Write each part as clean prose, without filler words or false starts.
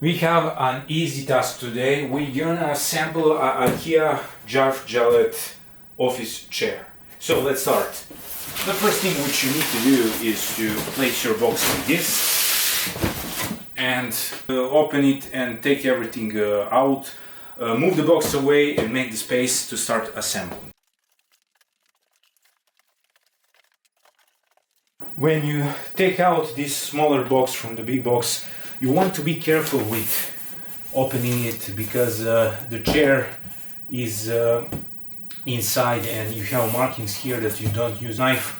We have an easy task today. We're gonna assemble a Ikea JA RVFJA LLET office chair. So let's start. The first thing which you need to do is to place your box like this and open it and take everything out. Move the box away and make the space to start assembling. When you take out this smaller box from the big box, you want to be careful with opening it because the chair is inside and you have markings here that you don't use knife.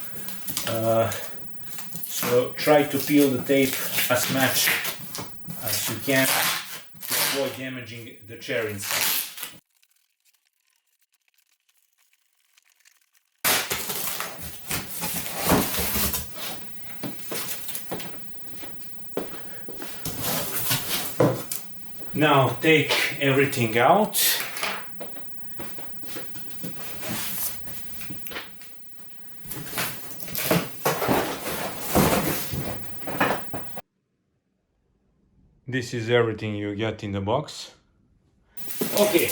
So try to peel the tape as much as you can to avoid damaging the chair inside. Now take everything out. This is everything you get in the box. Okay,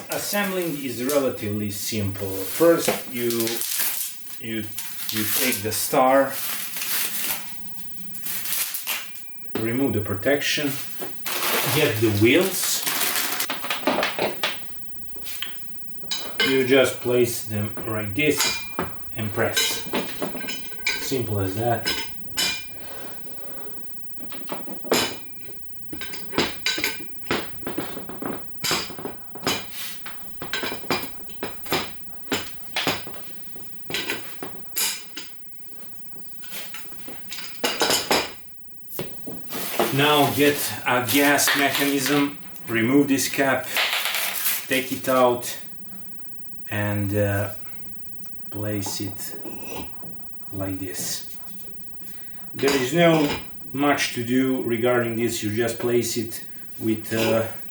assembling is relatively simple. First you take the star, remove the protection, get the wheels. You just place them like this and press. Simple as that. Now get a gas mechanism, remove this cap, take it out and place it like this. There is no much to do regarding this, you just place it with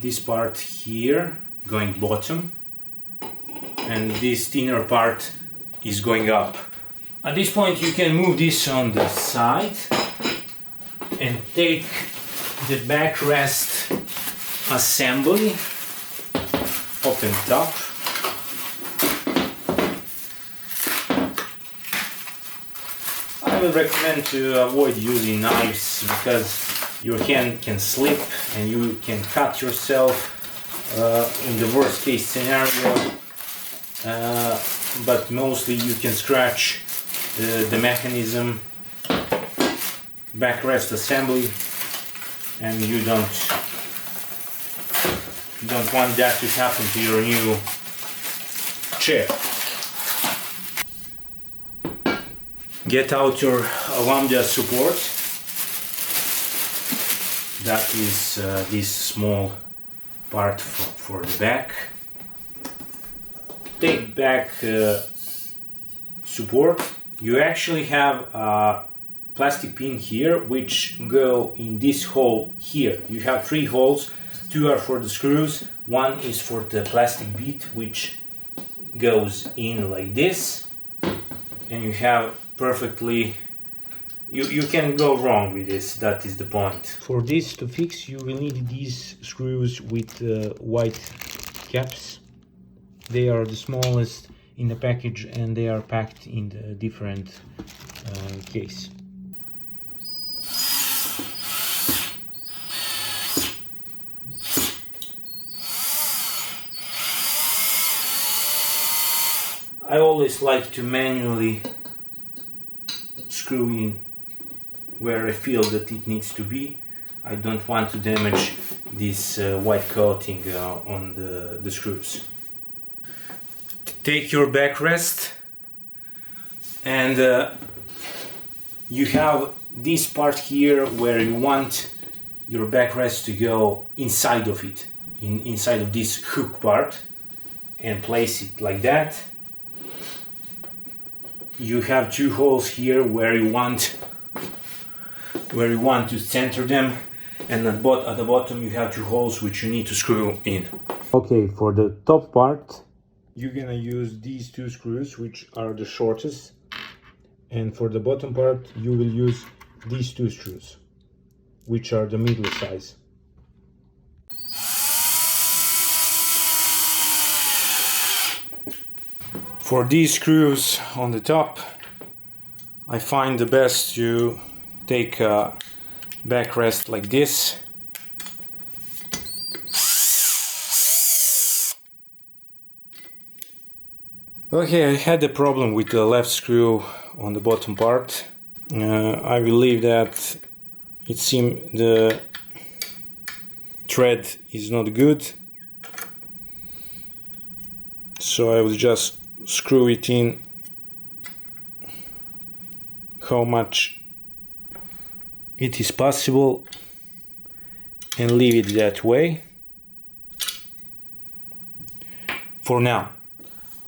this part here going bottom and this thinner part is going up. At this point you can move this on the side and take the backrest assembly, open top, I would recommend to avoid using knives because your hand can slip and you can cut yourself in the worst case scenario, but mostly you can scratch the mechanism, backrest assembly, and you don't want that to happen to your new chair. Get out your lambda support. That is this small part for the back. Take back support. You actually have a plastic pin here which go in this hole here. You have 3 holes, 2 are for the screws, 1 is for the plastic bit which goes in like this, and you have perfectly, you can go wrong with this, that is the point. For this to fix you will need these screws with white caps. They are the smallest in the package and they are packed in the different case. I always like to manually screw in where I feel that it needs to be. I don't want to damage this white coating on the screws. Take your backrest and you have this part here where you want your backrest to go inside of it, inside of this hook part, and place it like that. You have 2 holes here where you want to center them, and at the bottom you have 2 holes which you need to screw in. Okay, for the top part you're gonna use these 2 screws which are the shortest, and for the bottom part you will use these 2 screws which are the middle size. For these screws on the top, I find the best to take a backrest like this. Okay, I had a problem with the left screw on the bottom part. I believe that it seems the thread is not good, so I will just screw it in how much it is possible and leave it that way for now.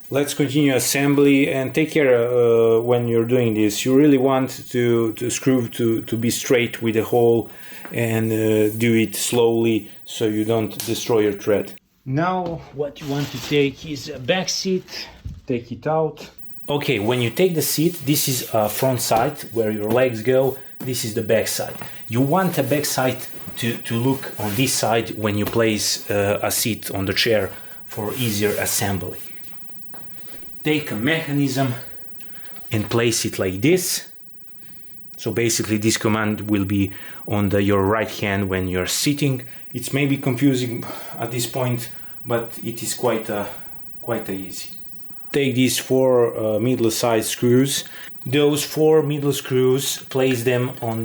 Let's continue assembly, and take care when you're doing this. You really want to screw to be straight with the hole, and do it slowly so you don't destroy your thread. Now what you want to take is a back seat. Take it out. Okay, when you take the seat, this is a front side where your legs go. This is the back side. You want a back side to look on this side when you place a seat on the chair for easier assembly. Take a mechanism and place it like this. So basically this command will be on your right hand when you're sitting. It's maybe confusing at this point, but it is quite easy. Take these 4 middle-sized screws. Those 4 middle screws, place them on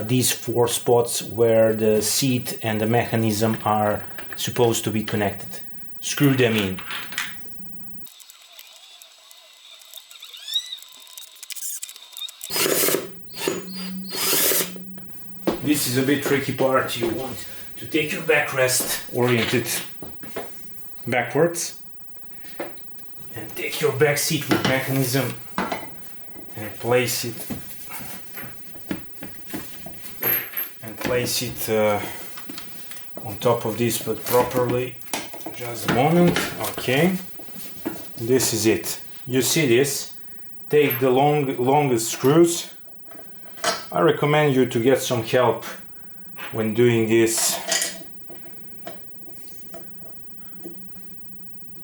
these 4 spots where the seat and the mechanism are supposed to be connected. Screw them in. This is a bit tricky part. You want to take your backrest oriented backwards and take your back seat with mechanism and place it on top of this, but properly. Just a moment. Okay, this is it. You see this? Take the longest screws. I recommend you to get some help when doing this.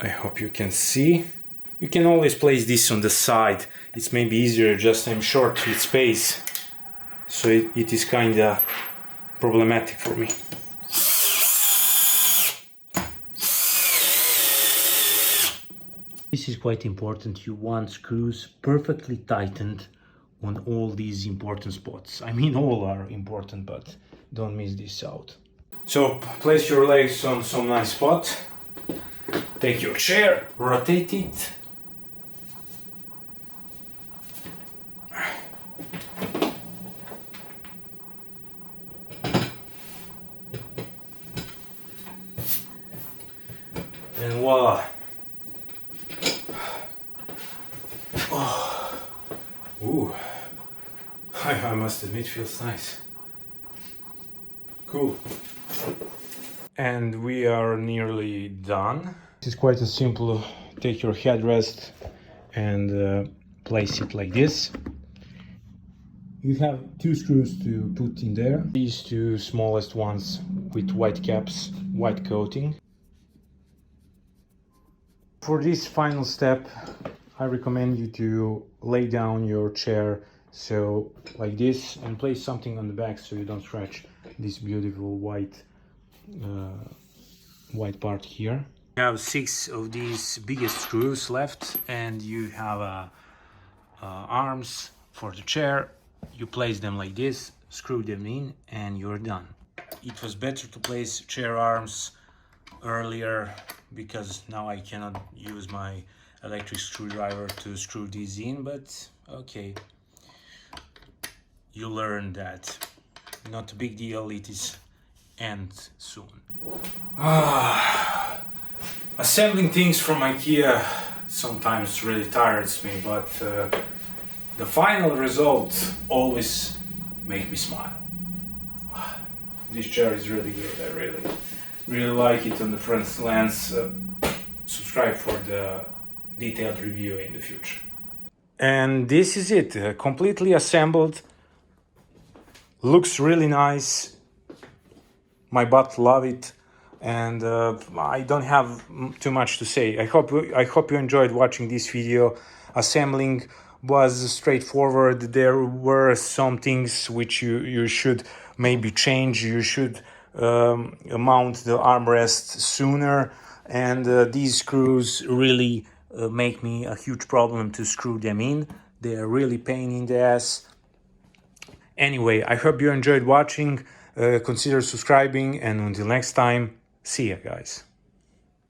I hope you can see. You can always place this on the side. It's maybe easier, just I'm short with space, so it is kinda problematic for me. This is quite important. You want screws perfectly tightened on all these important spots. I mean, all are important, but don't miss this out. So place your legs on some nice spot. Take your chair, rotate it. And voila. Oh. Ooh. I must admit, feels nice. Cool. And we are nearly done. This is quite a simple. Take your headrest and place it like this. You have 2 screws to put in there. These 2 smallest ones with white caps, white coating. For this final step, I recommend you to lay down your chair so like this, and place something on the back so you don't scratch this beautiful white part here. You have 6 of these biggest screws left, and you have arms for the chair. You place them like this, screw them in, and you're done. It was better to place chair arms earlier, because now I cannot use my electric screwdriver to screw these in, but okay, you learn that. Not a big deal, it is end soon. Assembling things from Ikea sometimes really tires me, but the final result always makes me smile. This chair is really good. I really like it on the front lens. Subscribe for the detailed review in the future. And this is it, completely assembled. Looks really nice. My butt love it. and I don't have too much to say. I hope you enjoyed watching this video. Assembling was straightforward. There were some things which you should maybe change. You should mount the armrest sooner, and these screws really make me a huge problem to screw them in. They are really pain in the ass. Anyway, I hope you enjoyed watching. Consider subscribing, and until next time, see ya, guys.